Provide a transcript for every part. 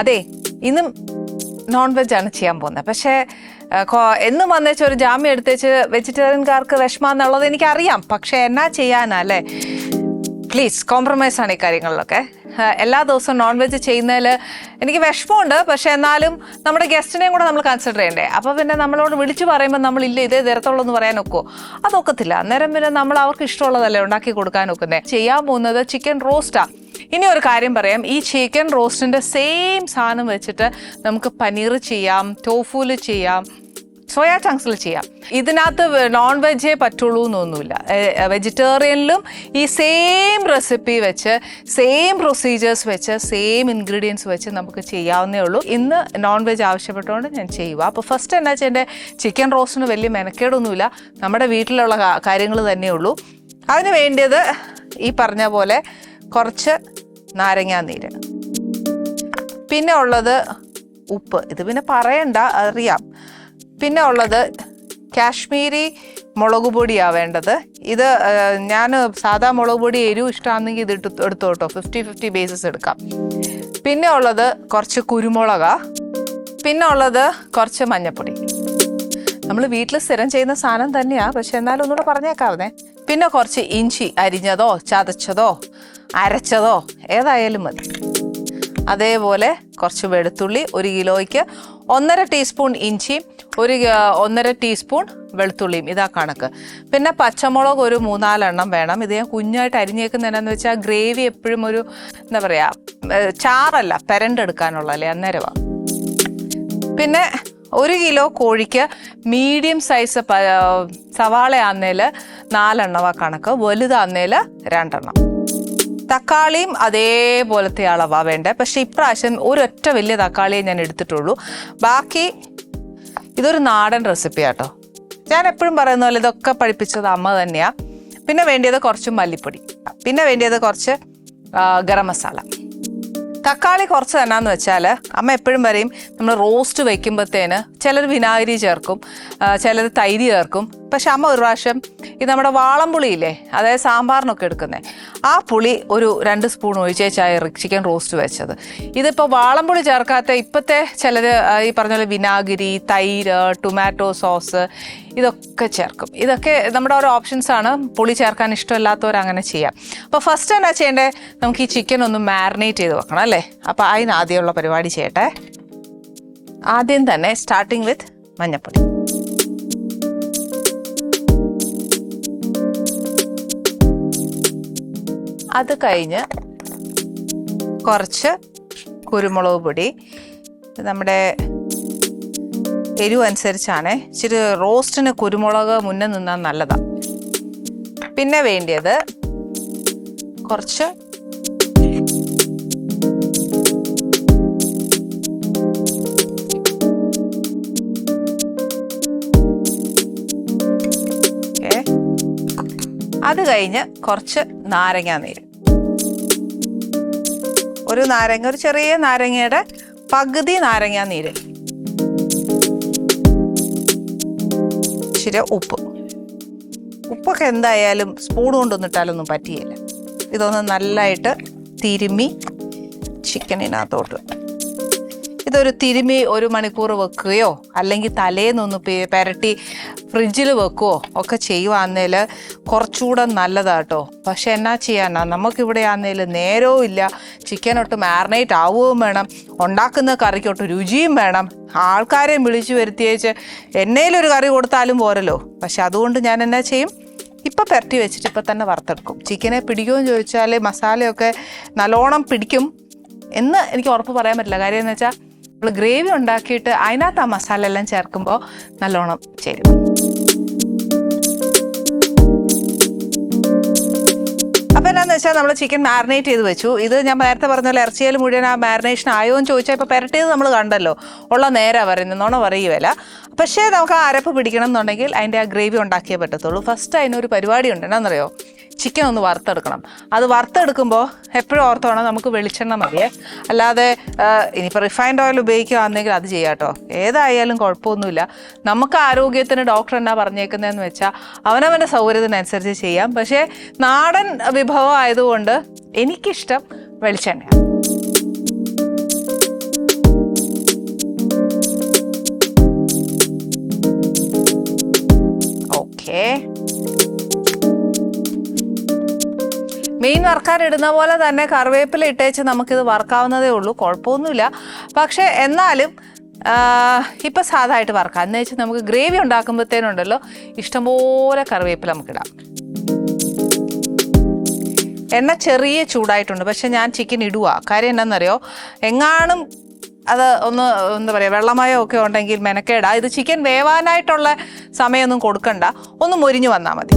അതെ, ഇന്നും non veg ആണ് ചെയ്യാൻ പോകുന്നത്. പക്ഷേ എന്നും വന്നേച്ച് ഒരു ജാമ്യം എടുത്തേച്ച് വെജിറ്റേറിയൻകാർക്ക് വിഷമാന്നുള്ളത് എനിക്കറിയാം. പക്ഷെ എന്നാ ചെയ്യാനല്ലേ? പ്ലീസ് കോംപ്രമൈസ് ആണ് ഈ കാര്യങ്ങളിലൊക്കെ. എല്ലാ ദിവസവും നോൺ വെജ് ചെയ്യുന്നതിൽ എനിക്ക് വിഷമമുണ്ട്. പക്ഷെ എന്നാലും നമ്മുടെ ഗസ്റ്റിനെയും കൂടെ നമ്മൾ കൺസിഡർ ചെയ്യണ്ടേ. അപ്പോൾ പിന്നെ നമ്മളോട് വിളിച്ചു പറയുമ്പോൾ നമ്മളില്ല ഇതേ തരത്തുള്ളൂ എന്ന് പറയാൻ ഒക്കുമോ? അതൊക്കത്തില്ല. അന്നേരം പിന്നെ നമ്മൾ അവർക്ക് ഇഷ്ടമുള്ളതല്ലേ ഉണ്ടാക്കി കൊടുക്കാൻ ഒക്കുന്നത്. ചെയ്യാൻ പോകുന്നത് ചിക്കൻ റോസ്റ്റാണ്. ഇനി ഒരു കാര്യം പറയാം, ഈ ചിക്കൻ റോസ്റ്റിൻ്റെ സെയിം സാധനം വെച്ചിട്ട് നമുക്ക് പനീർ ചെയ്യാം, ടോഫൂല് ചെയ്യാം, സോയാ ചങ്ക്സിൽ ചെയ്യാം. ഇതിനകത്ത് നോൺ വെജേ പറ്റുള്ളൂ എന്നൊന്നുമില്ല. വെജിറ്റേറിയനിലും ഈ സെയിം റെസിപ്പി വെച്ച്, സെയിം പ്രൊസീജിയേഴ്സ് വെച്ച്, സെയിം ഇൻഗ്രീഡിയൻസ് വെച്ച് നമുക്ക് ചെയ്യാവുന്നേ ഉള്ളൂ. ഇന്ന് നോൺ വെജ് ആവശ്യപ്പെട്ടുകൊണ്ട് ഞാൻ ചെയ്യുക. അപ്പോൾ ഫസ്റ്റ് എന്നാ വെച്ചാൽ എൻ്റെ ചിക്കൻ റോസ്റ്റിന് വലിയ മെനക്കേടൊന്നുമില്ല, നമ്മുടെ വീട്ടിലുള്ള കാര്യങ്ങൾ തന്നെയുള്ളൂ. അതിന് വേണ്ടിയത് ഈ പറഞ്ഞ പോലെ കുറച്ച് നാരങ്ങാനീര്, പിന്നെ ഉള്ളത് ഉപ്പ്, ഇത് പിന്നെ പറയണ്ട അറിയാം. പിന്നെ ഉള്ളത് കാശ്മീരി മുളക് പൊടിയാണ് വേണ്ടത്. ഇത് ഞാൻ സാധാ മുളക് പൊടി എരിവ് ഇഷ്ടമാണെങ്കിൽ ഇത് എടുത്തു കേട്ടോ, 50-50 ബേസിസ് എടുക്കാം. പിന്നെ ഉള്ളത് കുറച്ച് കുരുമുളക, പിന്നെ ഉള്ളത് കുറച്ച് മഞ്ഞൾപ്പൊടി. നമ്മൾ വീട്ടിൽ സ്ഥിരം ചെയ്യുന്ന സാധനം തന്നെയാണ്, പക്ഷെ എന്നാലും ഒന്നുകൂടെ പറഞ്ഞേക്കാവുന്നേ. പിന്നെ കുറച്ച് ഇഞ്ചി അരിഞ്ഞതോ ചതച്ചതോ അരച്ചതോ ഏതായാലും മതി. അതേപോലെ കുറച്ച് വെളുത്തുള്ളി, 1 കിലോയ്ക്ക് 1.5 ടീസ്പൂൺ ഇഞ്ചിയും 1.5 ടീസ്പൂൺ വെളുത്തുള്ളിയും, ഇതാ കണക്ക്. പിന്നെ പച്ചമുളക് ഒരു 3-4 എണ്ണം വേണം. ഇത് ഞാൻ കുഞ്ഞായിട്ട് അരിഞ്ഞേക്കുന്നതെന്നു വെച്ചാൽ ഗ്രേവി എപ്പോഴും ഒരു എന്താ പറയുക, ചാറല്ല പെരണ്ടെടുക്കാനുള്ളല്ലേ, അന്നേരമാണ്. പിന്നെ 1 കിലോ കോഴിക്ക് മീഡിയം സൈസ് സവാളയാന്നേൽ 4 എണ്ണവാ കണക്ക്, വലുതാന്നേൽ 2 എണ്ണം. തക്കാളിയും അതേപോലത്തെ അളവാണ് വേണ്ടത്. പക്ഷെ ഇപ്രാവശ്യം ഒരൊറ്റ വലിയ തക്കാളിയെ ഞാൻ എടുത്തിട്ടുള്ളൂ. ബാക്കി ഇതൊരു നാടൻ റെസിപ്പിയാട്ടോ. ഞാൻ എപ്പോഴും പറയുന്ന പോലെ ഇതൊക്കെ പഠിപ്പിച്ചത് അമ്മ തന്നെയാണ്. പിന്നെ വേണ്ടിയത് കുറച്ച് മല്ലിപ്പൊടി, പിന്നെ വേണ്ടിയത് കുറച്ച് ഗരം മസാല. തക്കാളി കുറച്ച് തന്നെയെന്ന് വെച്ചാൽ അമ്മ എപ്പോഴും പറയും, നമ്മൾ റോസ്റ്റ് വയ്ക്കുമ്പോഴത്തേന് ചിലർ വിനാഗിരി ചേർക്കും, ചിലർ തൈര് ചേർക്കും. പക്ഷെ അമ്മ ഒരു പ്രാവശ്യം ഇത് നമ്മുടെ വാളംപുളിയില്ലേ, അതായത് സാമ്പാറിനൊക്കെ എടുക്കുന്നത്, ആ പുളി ഒരു 2 സ്പൂൺ ഒഴിച്ചേച്ചായ ചിക്കൻ റോസ്റ്റ് വെച്ചത്. ഇതിപ്പോൾ വാളംപുളി ചേർക്കാത്ത ഇപ്പോഴത്തെ ചിലർ ഈ പറഞ്ഞ പോലെ വിനാഗിരി, തൈര്, ടൊമാറ്റോ സോസ് ഇതൊക്കെ ചേർക്കും. ഇതൊക്കെ നമ്മുടെ ഓരോ ഓപ്ഷൻസാണ്. പുളി ചേർക്കാൻ ഇഷ്ടമില്ലാത്തവർ അങ്ങനെ ചെയ്യാം. അപ്പോൾ ഫസ്റ്റ് എന്നാ ചെയ്യേണ്ടത്, നമുക്ക് ഈ ചിക്കൻ ഒന്ന് മാരിനേറ്റ് ചെയ്ത് വെക്കണം അല്ലേ. അപ്പോൾ അതിന് ആദ്യമുള്ള പരിപാടി ചെയ്യട്ടെ. ആദ്യം തന്നെ സ്റ്റാർട്ടിങ് വിത്ത് മഞ്ഞൾപ്പൊടി. അത് കഴിഞ്ഞ് കുറച്ച് കുരുമുളക് പൊടി, നമ്മുടെ എരിവ് അനുസരിച്ചാണ്. ഇച്ചിരി റോസ്റ്റിന് കുരുമുളക് മുന്നേ നിന്നാൽ നല്ലതാണ്. പിന്നെ വേണ്ടിയത് കുറച്ച് അത് കഴിഞ്ഞ് കുറച്ച് നാരങ്ങാനീര്. ഒരു ചെറിയ നാരങ്ങയുടെ പകുതി നാരങ്ങാനീര്. ഇച്ചിരി ഉപ്പൊക്കെ എന്തായാലും സ്പൂൺ കൊണ്ടൊന്നും ഇട്ടാലൊന്നും പറ്റിയില്ല. ഇതൊന്ന് നല്ലതായിട്ട് തിരുമ്മി ചിക്കനിനകത്തോട്ട്, ഇതൊരു തിരുമ്മി 1 മണിക്കൂർ വെക്കുകയോ അല്ലെങ്കിൽ തലേന്നൊന്ന് പെരട്ടി ഫ്രിഡ്ജിൽ വെക്കുകയോ ഒക്കെ ചെയ്യുവാന്നേൽ കുറച്ചുകൂടെ നല്ലതാട്ടോ. പക്ഷെ എന്നാ ചെയ്യാനാ, നമുക്കിവിടെ ആന്നേൽ നേരവും ഇല്ല. ചിക്കനൊട്ട് മാരിനേറ്റ് ആവുകയും വേണം, ഉണ്ടാക്കുന്ന കറിക്കൊട്ട് രുചിയും വേണം. ആൾക്കാരെയും വിളിച്ചു വരുത്തിയേച്ച് എന്നേലൊരു കറി കൊടുത്താലും പോരല്ലോ. പക്ഷെ അതുകൊണ്ട് ഞാൻ എന്നാ ചെയ്യും, ഇപ്പം പെരട്ടി വെച്ചിട്ട് ഇപ്പം തന്നെ വറുത്തെടുക്കും. ചിക്കനെ പിടിക്കുമെന്ന് ചോദിച്ചാൽ മസാലയൊക്കെ നല്ലോണം പിടിക്കും എന്ന് എനിക്ക് ഉറപ്പ് പറയാൻ പറ്റില്ല. കാര്യം എന്ന് വെച്ചാൽ നമ്മൾ ഗ്രേവി ഉണ്ടാക്കിയിട്ട് അതിനകത്ത് ആ മസാല എല്ലാം ചേർക്കുമ്പോൾ നല്ലോണം ചേരും. അപ്പോൾ എന്താണെന്ന് വെച്ചാൽ നമ്മൾ ചിക്കൻ മാരിനേറ്റ് ചെയ്ത് വെച്ചു. ഇത് ഞാൻ നേരത്തെ പറഞ്ഞ പോലെ ഇറച്ചിയിൽ മുഴുവൻ ആ മാരിനേഷൻ ആയോ എന്ന് ചോദിച്ചാൽ ഇപ്പോൾ പെരട്ടിയത് നമ്മൾ കണ്ടല്ലോ, ഉള്ള നേരാണ് പറയുന്നത്, നോണ പറയുകയല്ല. പക്ഷേ നമുക്ക് ആ അരപ്പ് പിടിക്കണം എന്നുണ്ടെങ്കിൽ അതിൻ്റെ ആ ഗ്രേവി ഉണ്ടാക്കിയേ പറ്റത്തുള്ളൂ. ഫസ്റ്റ് അതിനൊരു പരിപാടി ഉണ്ട്, എന്നാണെന്നറിയോ, ചിക്കൻ ഒന്ന് വറുത്തെടുക്കണം. അത് വറുത്തെടുക്കുമ്പോൾ എപ്പോഴും ഓർത്തോണം, നമുക്ക് വെളിച്ചെണ്ണ മതിയേ. അല്ലാതെ ഇനിയിപ്പോൾ റിഫൈൻഡ് ഓയിൽ ഉപയോഗിക്കുകയാണെങ്കിൽ അത് ചെയ്യാം കേട്ടോ. ഏതായാലും കുഴപ്പമൊന്നുമില്ല. നമുക്ക് ആരോഗ്യത്തിന് ഡോക്ടർ എന്നാ പറഞ്ഞേക്കുന്നതെന്ന് വെച്ചാൽ അവനവൻ്റെ സൗകര്യത്തിനനുസരിച്ച് ചെയ്യാം. പക്ഷേ നാടൻ വിഭവം ആയതുകൊണ്ട് എനിക്കിഷ്ടം വെളിച്ചെണ്ണയാണ്. മീൻ വറുക്കാൻ ഇടുന്ന പോലെ തന്നെ കറിവേപ്പില ഇട്ടേച്ച് നമുക്കിത് വറുക്കാവുന്നതേ ഉള്ളൂ, കുഴപ്പമൊന്നുമില്ല. പക്ഷെ എന്നാലും ഇപ്പം സാധായിട്ട് വറുക്കാം. എന്ന് വെച്ചാൽ നമുക്ക് ഗ്രേവി ഉണ്ടാക്കുമ്പോഴത്തേനുണ്ടല്ലോ ഇഷ്ടംപോലെ കറിവേപ്പില നമുക്കിടാം. എണ്ണ ചെറിയ ചൂടായിട്ടുണ്ട്, പക്ഷെ ഞാൻ ചിക്കൻ ഇടുക. കാര്യം എന്നാന്നറിയോ, എങ്ങാനും അത് ഒന്ന് എന്താ പറയുക വെള്ളമയോ ഒക്കെ ഉണ്ടെങ്കിൽ മെനക്കേടാ. ഇത് ചിക്കൻ വേവാനായിട്ടുള്ള സമയമൊന്നും കൊടുക്കണ്ട, ഒന്ന് മൊരിഞ്ഞു വന്നാൽ മതി.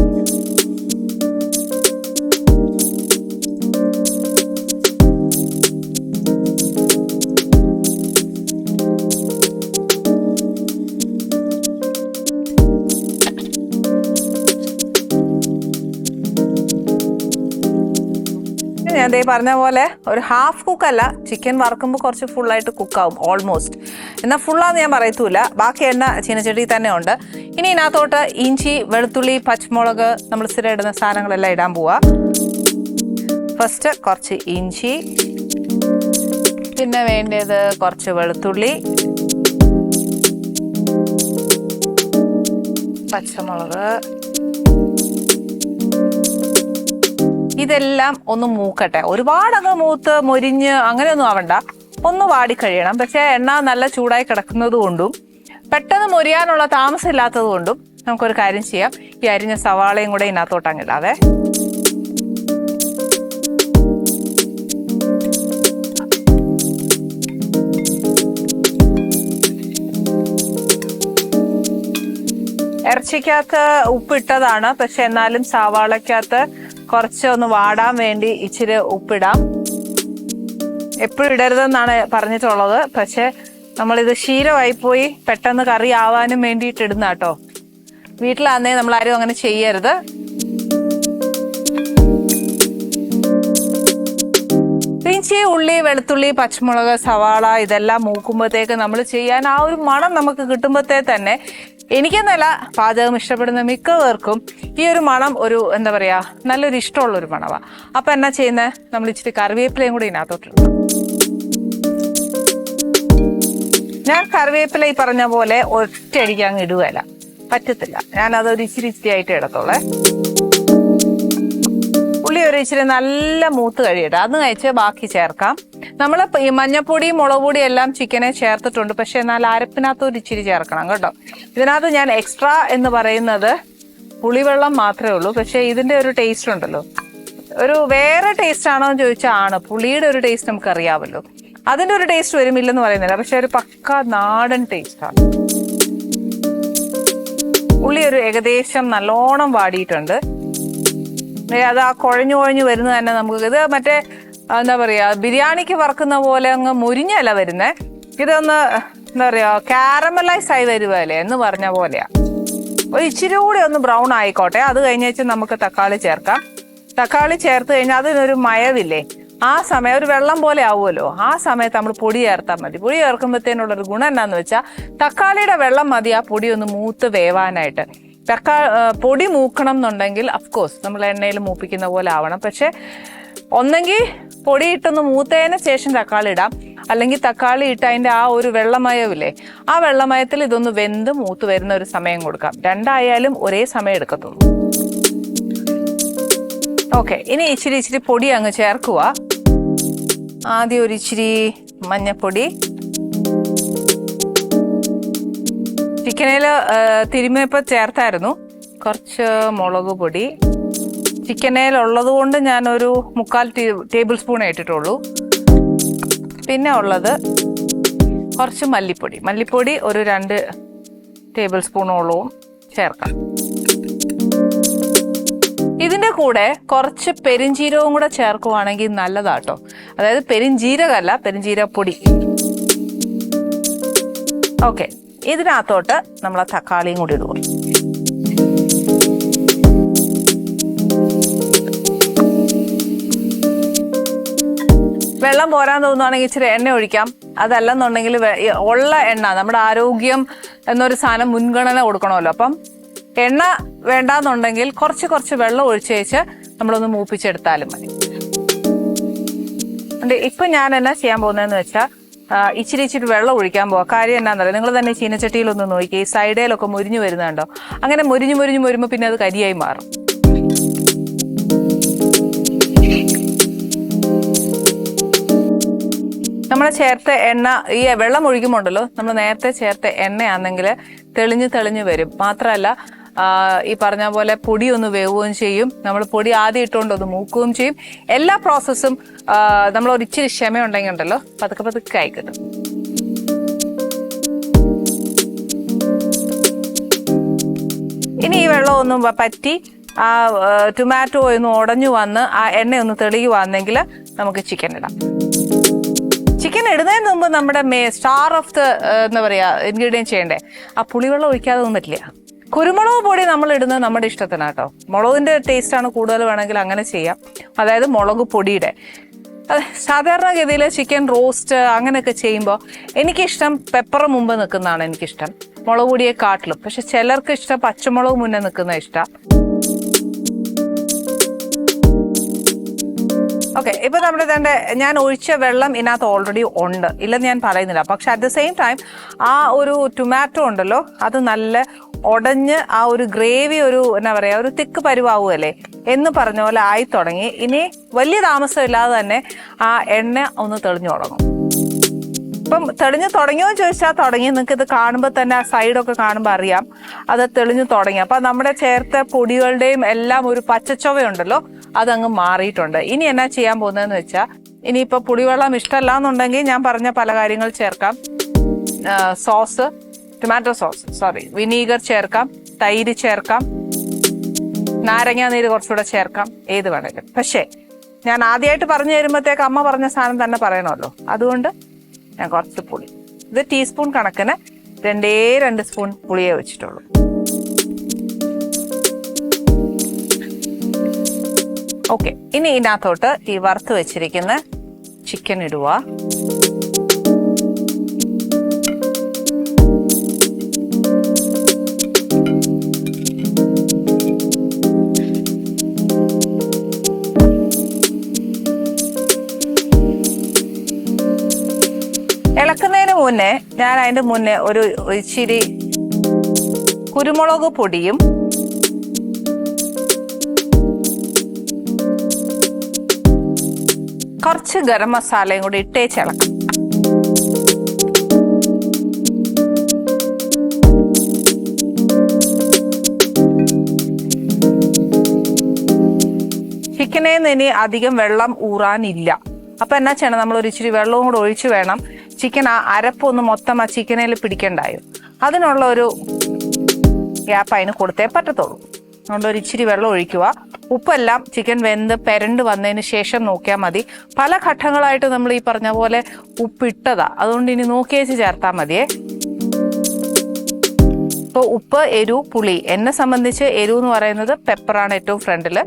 ഞാൻ ദേ പറഞ്ഞ പോലെ ഒരു ഹാഫ് കുക്കല്ല, ചിക്കൻ വറുക്കുമ്പോൾ കുറച്ച് ഫുള്ളായിട്ട് കുക്കാവും ഓൾമോസ്റ്റ്. എന്നാൽ ഫുള്ളാന്ന് ഞാൻ പറയത്തൂല. ബാക്കി എണ്ണ ചീനച്ചട്ടി തന്നെ ഉണ്ട്. ഇനി ഇതിനകത്തോട്ട് ഇഞ്ചി, വെളുത്തുള്ളി, പച്ചമുളക്, നമ്മൾ സ്ഥിരം ഇടുന്ന സാധനങ്ങളെല്ലാം ഇടാൻ പോവാ. ഫസ്റ്റ് കുറച്ച് ഇഞ്ചി, പിന്നെ വേണ്ടത് കുറച്ച് വെളുത്തുള്ളി, പച്ചമുളക്. ഇതെല്ലാം ഒന്ന് മൂക്കട്ടെ. ഒരുപാടങ്ങ് മൂത്ത് മൊരിഞ്ഞ് അങ്ങനെയൊന്നും ആവണ്ട, ഒന്ന് വാടിക്കഴിയണം. പക്ഷെ എണ്ണ നല്ല ചൂടായി കിടക്കുന്നത് കൊണ്ടും പെട്ടെന്ന് മൊരിയാനുള്ള താമസം ഇല്ലാത്തത് കൊണ്ടും നമുക്കൊരു കാര്യം ചെയ്യാം. ഈ അരിഞ്ഞ സവാളയും കൂടെ ഇതിനകത്തോട്ട് അങ്ങിടാവേ. ഇറച്ചിക്കകത്ത് ഉപ്പിട്ടതാണ്, പക്ഷെ എന്നാലും സവാളക്കകത്ത് കുറച്ച് ഒന്ന് വാടാൻ വേണ്ടി ഇച്ചിരി ഉപ്പിടാം. എപ്പോഴും ഇടരുതെന്നാണ് പറഞ്ഞിട്ടുള്ളത്, പക്ഷെ നമ്മളിത് ശീലമായിപ്പോയി, പെട്ടെന്ന് കറി ആവാനും വേണ്ടിയിട്ട് ഇടുന്ന കേട്ടോ. വീട്ടിലാന്നേ നമ്മളാരും അങ്ങനെ ചെയ്യരുത്. ഇഞ്ചി, ഉള്ളി, വെളുത്തുള്ളി, പച്ചമുളക്, സവാള ഇതെല്ലാം മൂക്കുമ്പോഴത്തേക്ക് നമ്മൾ ചെയ്യാൻ ആ ഒരു മണം നമുക്ക് കിട്ടുമ്പോഴത്തേ തന്നെ എനിക്കെന്നല്ല പാചകം ഇഷ്ടപ്പെടുന്ന മിക്കവർക്കും ഈ ഒരു മണം ഒരു എന്താ പറയാ നല്ലൊരു ഇഷ്ടമുള്ളൊരു മണമാണ്. അപ്പം എന്നാ ചെയ്യുന്നത്, നമ്മൾ ഇച്ചിരി കറിവേപ്പിലയും കൂടി ഇതിനകത്തോട്ടിടണം. ഞാൻ കറിവേപ്പില ഈ പറഞ്ഞ പോലെ ഒറ്റയടിക്ക് അങ്ങ് ഇടുകയല്ല, പറ്റത്തില്ല. ഞാനതൊരു ഇച്ചിരി ആയിട്ട് ഇടത്തോളേ. ഉള്ളി ഒരു ഇച്ചിരി നല്ല മൂത്ത് കഴിയട്ടെ, അത് കഴിച്ച് ബാക്കി ചേർക്കാം. നമ്മൾ ഈ മഞ്ഞപ്പൊടി, മുളക് പൊടി എല്ലാം ചിക്കനെ ചേർത്തിട്ടുണ്ട്, പക്ഷെ എന്നാൽ അരപ്പിനകത്ത് ഒരു ഇച്ചിരി ചേർക്കണം കേട്ടോ. ഇതിനകത്ത് ഞാൻ എക്സ്ട്രാ എന്ന് പറയുന്നത് പുളിവെള്ളം മാത്രമേ ഉള്ളൂ. പക്ഷെ ഇതിന്റെ ഒരു ടേസ്റ്റ് ഉണ്ടല്ലോ, ഒരു വേറെ ടേസ്റ്റ് ആണോ എന്ന് ചോദിച്ചാൽ ആണ്. പുളിയുടെ ഒരു ടേസ്റ്റ് നമുക്ക് അറിയാമല്ലോ, അതിന്റെ ഒരു ടേസ്റ്റ് വരുമില്ലെന്ന് പറയുന്നില്ല, പക്ഷെ ഒരു പക്ക നാടൻ ടേസ്റ്റാണ്. ഉള്ളി ഒരു ഏകദേശം നല്ലോണം വാടിയിട്ടുണ്ട്. അത് ആ കുഴഞ്ഞു വരുന്നത് തന്നെ നമുക്ക് ഇത് മറ്റേ എന്താ പറയാ ബിരിയാണിക്ക് വറക്കുന്ന പോലെ അങ്ങ് മുരിഞ്ഞല്ല വരുന്നേ. ഇതൊന്ന് എന്താ പറയാ കാരമലൈസ് ആയി വരുവല്ലേ എന്ന് പറഞ്ഞ പോലെയാ. ഒരു ഇച്ചിരി കൂടി ഒന്ന് ബ്രൗൺ ആയിക്കോട്ടെ. അത് കഴിഞ്ഞേച്ച് നമുക്ക് തക്കാളി ചേർക്കാം. തക്കാളി ചേർത്ത് കഴിഞ്ഞാൽ അതിനൊരു മയവില്ലേ, ആ സമയം ഒരു വെള്ളം പോലെ ആവുമല്ലോ, ആ സമയത്ത് നമ്മൾ പൊടി ചേർത്താൽ മതി. പൊടി ചേർക്കുമ്പോഴത്തേനുള്ളൊരു ഗുണം എന്നാന്ന് വെച്ചാൽ തക്കാളിയുടെ വെള്ളം മതി ആ പൊടി ഒന്ന് മൂത്ത് വേവാനായിട്ട്. പൊടി മൂക്കണം എന്നുണ്ടെങ്കിൽ അഫ്കോഴ്സ് നമ്മൾ എണ്ണയിൽ മൂപ്പിക്കുന്ന പോലെ ആവണം. പക്ഷെ ഒന്നെങ്കിൽ പൊടി ഇട്ടൊന്ന് മൂത്തതിന് ശേഷം തക്കാളി ഇടാം, അല്ലെങ്കിൽ തക്കാളി ഇട്ട് അതിൻ്റെ ആ ഒരു വെള്ളമയമില്ലേ, ആ വെള്ളമയത്തിൽ ഇതൊന്ന് വെന്ത് മൂത്ത് വരുന്ന ഒരു സമയം കൊടുക്കാം. രണ്ടായാലും ഒരേ സമയം എടുക്കത്തുള്ളൂ. ഓക്കെ, ഇനി ഇച്ചിരി പൊടി അങ്ങ് ചേർക്കുക. ആദ്യം ഒരു ഇച്ചിരി മഞ്ഞപ്പൊടി, ചിക്കനിൽ തിരുമ്മിയപ്പോൾ ചേർത്തായിരുന്നു. കുറച്ച് മുളക് പൊടി, ചിക്കനിലുള്ളത് കൊണ്ട് ഞാനൊരു 3/4 ടേബിൾ സ്പൂൺ ഇട്ടിട്ടുള്ളൂ. പിന്നെ ഉള്ളത് കുറച്ച് മല്ലിപ്പൊടി ഒരു 2 ടേബിൾ സ്പൂണോളവും ചേർക്കാം. ഇതിൻ്റെ കൂടെ കുറച്ച് പെരിഞ്ജീരകവും കൂടെ ചേർക്കുവാണെങ്കിൽ നല്ലതാട്ടോ. അതായത് പെരിഞ്ജീരകമല്ല, പെരിഞ്ജീരകപ്പൊടി. ഓക്കെ, ഇതിനകത്തോട്ട് നമ്മൾ ആ തക്കാളിയും കൂടി ഇടുക. വെള്ളം പോരാൻ തോന്നുവാണെങ്കിൽ ഇച്ചിരി എണ്ണ ഒഴിക്കാം. അതല്ലെന്നുണ്ടെങ്കിൽ ഉള്ള എണ്ണ, നമ്മുടെ ആരോഗ്യം എന്നൊരു സാധനം മുൻഗണന കൊടുക്കണമല്ലോ. അപ്പം എണ്ണ വേണ്ടാന്നുണ്ടെങ്കിൽ കുറച്ച് വെള്ളം ഒഴിച്ച് വെച്ച് നമ്മളൊന്ന് മൂപ്പിച്ചെടുത്താലും മതി. ഇപ്പൊ ഞാൻ എന്നാ ചെയ്യാൻ പോകുന്നതെന്ന് വെച്ചാൽ ഇച്ചിരി വെള്ളം ഒഴിക്കാൻ പോവാം. കാര്യം എന്നാന്നറിയാം, നിങ്ങൾ തന്നെ ചീനച്ചട്ടിയിലൊന്ന് നോക്കി, ഈ സൈഡിലൊക്കെ മുരിഞ്ഞു വരുന്നുണ്ടോ. അങ്ങനെ മുരിഞ്ഞു വരുമ്പോൾ പിന്നെ അത് കരിയായി മാറും. നമ്മൾ ചേർത്ത എണ്ണ ഈ വെള്ളം ഒഴിക്കുമ്പോണ്ടല്ലോ, നമ്മൾ നേരത്തെ ചേർത്ത എണ്ണയാണെങ്കിൽ തെളിഞ്ഞ് വരും. മാത്രമല്ല ഈ പറഞ്ഞ പോലെ പൊടി ഒന്ന് വേവുകയും ചെയ്യും. നമ്മൾ പൊടി ആദ്യം ഇട്ടുകൊണ്ട് ഒന്ന് മൂക്കുകയും ചെയ്യും. എല്ലാ പ്രോസസ്സും നമ്മൾ ഒരു ഇച്ചിരി ക്ഷമയുണ്ടെങ്കിൽ ഉണ്ടല്ലോ പതുക്കെ ആയി കിട്ടും. ഇനി ഈ വെള്ളം ഒന്നും പറ്റി ആ ടൊമാറ്റോ ഒന്ന് ഉടഞ്ഞു വന്ന് ആ എണ്ണ ഒന്ന് തെളിയുവാണെങ്കിൽ നമുക്ക് ചിക്കൻ ഇടാം. ചിക്കൻ ഇടുന്നതിന് മുമ്പ് നമ്മുടെ സ്റ്റാർ ഓഫ് ദ എന്താ പറയുക ഇൻഗ്രീഡിയൻറ്റ് ചെയ്യണ്ടേ, ആ പുളിവെള്ളം ഒഴിക്കാതെ ഒന്നും പറ്റില്ല. കുരുമുളക് പൊടി നമ്മൾ ഇടുന്നത് നമ്മുടെ ഇഷ്ടത്തിനാട്ടോ. മുളകിന്റെ ടേസ്റ്റാണ് കൂടുതൽ വേണമെങ്കിൽ അങ്ങനെ ചെയ്യാം. അതായത് മുളക് പൊടിയുടെ. സാധാരണഗതിയിൽ ചിക്കൻ റോസ്റ്റ് അങ്ങനെയൊക്കെ ചെയ്യുമ്പോൾ എനിക്കിഷ്ടം പെപ്പർ മുമ്പ് നിൽക്കുന്നതാണ് എനിക്കിഷ്ടം, മുളക് പൊടിയെ കാട്ടിലും. പക്ഷെ ചിലർക്ക് ഇഷ്ടം പച്ചമുളക് മുന്നേ നിൽക്കുന്ന ഇഷ്ടം. ഓക്കെ, ഇപ്പൊ നമ്മുടെ തന്നെ ഞാൻ ഒഴിച്ച വെള്ളം ഇതിനകത്ത് ഓൾറെഡി ഉണ്ട്, ഇല്ലെന്ന് ഞാൻ പറയുന്നില്ല. പക്ഷെ അറ്റ് ദ സെയിം ടൈം ആ ഒരു ടൊമാറ്റോ ഉണ്ടല്ലോ അത് നല്ല ഉടഞ്ഞ് ആ ഒരു ഗ്രേവി ഒരു എന്താ പറയാ ഒരു തിക്ക് പരുവാവുമല്ലേ എന്ന് പറഞ്ഞ പോലെ ആയി തുടങ്ങി. ഇനി വലിയ താമസമില്ലാതെ തന്നെ ആ എണ്ണ ഒന്ന് തെളിഞ്ഞു തുടങ്ങും. ഇപ്പം തെളിഞ്ഞു തുടങ്ങിയോ ചോദിച്ചാൽ തുടങ്ങി. നിങ്ങൾക്ക് ഇത് കാണുമ്പോൾ തന്നെ ആ സൈഡൊക്കെ കാണുമ്പോൾ അറിയാം അത് തെളിഞ്ഞു തുടങ്ങി. അപ്പം നമ്മുടെ ചേർത്ത പൊടികളുടെയും എല്ലാം ഒരു പച്ചച്ചൊവയുണ്ടല്ലോ അതങ്ങ് മാറിയിട്ടുണ്ട്. ഇനി എന്നാ ചെയ്യാൻ പോകുന്നതെന്ന് വെച്ചാൽ, ഇനിയിപ്പോൾ പുളിവെള്ളം ഇഷ്ടമല്ല എന്നുണ്ടെങ്കിൽ ഞാൻ പറഞ്ഞ പല കാര്യങ്ങൾ ചേർക്കാം. സോസ്, ടൊമാറ്റോ സോസ്, വിനീഗർ ചേർക്കാം, തൈര് ചേർക്കാം, നാരങ്ങ നീര് കുറച്ചുകൂടെ ചേർക്കാം, ഏത് വേണമെങ്കിലും. പക്ഷേ ഞാൻ ആദ്യമായിട്ട് പറഞ്ഞു തരുമ്പോഴത്തേക്ക് അമ്മ പറഞ്ഞ സാധനം തന്നെ പറയണമല്ലോ, അതുകൊണ്ട് ഞാൻ കുറച്ച് പുളി, ഇത് ടീസ്പൂൺ കണക്കിന് 2 സ്പൂൺ പുളിയേ വെച്ചിട്ടുള്ളൂ. ഓക്കെ, ഇനി ഇതിനകത്തോട്ട് ഈ വറുത്ത് വെച്ചിരിക്കുന്ന ചിക്കൻ ഇടുക. ഇളക്കുന്നതിന് മുന്നേ ഞാൻ അതിന്റെ മുന്നേ ഒരു ഇച്ചിരി കുരുമുളക് പൊടിയും കുറച്ച് ഗരം മസാലയും കൂടി ഇട്ടേച്ചിളക്കാം. ചിക്കനിൽ നിന്ന് ഇനി അധികം വെള്ളം ഊറാനില്ല. അപ്പൊ എന്നാ ചെയ്യണം, നമ്മൾ ഒരു ഇച്ചിരി വെള്ളവും കൂടെ ഒഴിച്ചു വേണം ചിക്കൻ ആ അരപ്പൊന്ന് മൊത്തം ആ ചിക്കനിൽ പിടിക്കണ്ടായോ. അതിനുള്ള ഒരു ഗ്യാപ്പ് അതിന് കൊടുത്തേ പറ്റത്തുള്ളൂ. അതുകൊണ്ട് ഒരു ഇച്ചിരി വെള്ളം ഒഴിക്കുക. ഉപ്പെല്ലാം ചിക്കൻ വെന്ത് പെരണ്ട് വന്നതിന് ശേഷം നോക്കിയാൽ മതി. പല ഘട്ടങ്ങളായിട്ട് നമ്മൾ ഈ പറഞ്ഞ പോലെ ഉപ്പിട്ടതാ, അതുകൊണ്ട് ഇനി നോക്കിയേച്ച് ചേർത്താൽ മതിയേ. ഇപ്പോൾ ഉപ്പ്, എരിവ്, പുളി. എന്നെ സംബന്ധിച്ച് എരിവ് എന്ന് പറയുന്നത് പെപ്പറാണ് ഏറ്റവും ഫ്രണ്ടില്.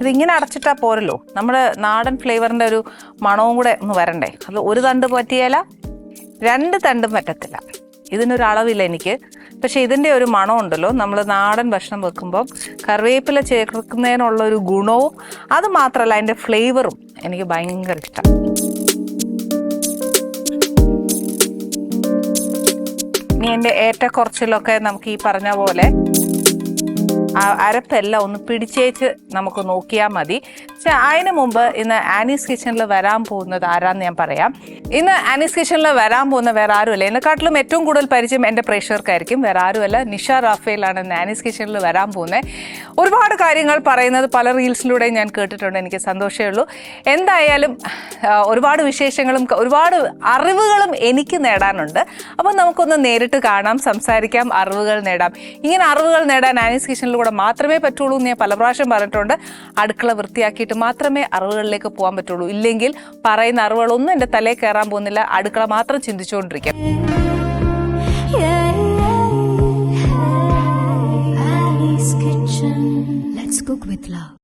ഇതിങ്ങനെ അടച്ചിട്ടാൽ പോരല്ലോ, നമ്മുടെ നാടൻ ഫ്ലേവറിൻ്റെ ഒരു മണവും കൂടെ ഒന്ന് വരണ്ടേ. അത് ഒരു തണ്ട് പറ്റിയാല 2 തണ്ടും പറ്റത്തില്ല. ഇതിനൊരു അളവില്ല എനിക്ക്. പക്ഷെ ഇതിൻ്റെ ഒരു മണം ഉണ്ടല്ലോ, നമ്മൾ നാടൻ ഭക്ഷണം വെക്കുമ്പോൾ കറിവേപ്പില ചേർക്കുന്നതിനുള്ള ഒരു ഗുണവും അത് മാത്രമല്ല അതിൻ്റെ ഫ്ലേവറും എനിക്ക് ഭയങ്കര ഇഷ്ടമാണ്. ഇനി എൻ്റെ ഏറ്റക്കുറച്ചിലൊക്കെ നമുക്ക് ഈ പറഞ്ഞ പോലെ ആ അരപ്പെല്ലാം ഒന്ന് പിടിച്ചേച്ച് നമുക്ക് നോക്കിയാൽ മതി. പക്ഷെ അതിന് മുമ്പ് ഇന്ന് ആനീസ് കിച്ചണിൽ വരാൻ പോകുന്നത് ആരാന്ന് ഞാൻ പറയാം. ഇന്ന് ആനീസ് കിച്ചണിൽ വരാൻ പോകുന്ന വേറെ ആരുമല്ല, എന്നെക്കാട്ടിലും ഏറ്റവും കൂടുതൽ പരിചയം എൻ്റെ പ്രേക്ഷകർക്കായിരിക്കും. വേറെ ആരുമല്ല, നിഷ റാഫേലാണ് ഇന്ന് ആനീസ് കിച്ചണിൽ വരാൻ പോകുന്നത്. ഒരുപാട് കാര്യങ്ങൾ പറയുന്നത് പല റീൽസിലൂടെയും ഞാൻ കേട്ടിട്ടുണ്ട്. എനിക്ക് സന്തോഷമേ ഉള്ളൂ. എന്തായാലും ഒരുപാട് വിശേഷങ്ങളും ഒരുപാട് അറിവുകളും എനിക്ക് നേടാനുണ്ട്. അപ്പം നമുക്കൊന്ന് നേരിട്ട് കാണാം, സംസാരിക്കാം, അറിവുകൾ നേടാം. ഇങ്ങനെ അറിവുകൾ നേടാൻ ആനീസ് കിച്ചണിലൂടെ മാത്രമേ പറ്റുള്ളൂ എന്ന് ഞാൻ പല പ്രാവശ്യം പറഞ്ഞിട്ടുണ്ട്. അടുക്കള വൃത്തിയാക്കിയിട്ട് മാത്രമേ അറിവുകളിലേക്ക് പോകാൻ പറ്റുള്ളൂ. ഇല്ലെങ്കിൽ പറയുന്ന അറിവുകളൊന്നും എൻ്റെ തലയിൽ കയറാൻ പോകുന്നില്ല. അടുക്കള മാത്രം ചിന്തിച്ചുകൊണ്ടിരിക്കാം. Annie's Kitchen. Let's cook with love.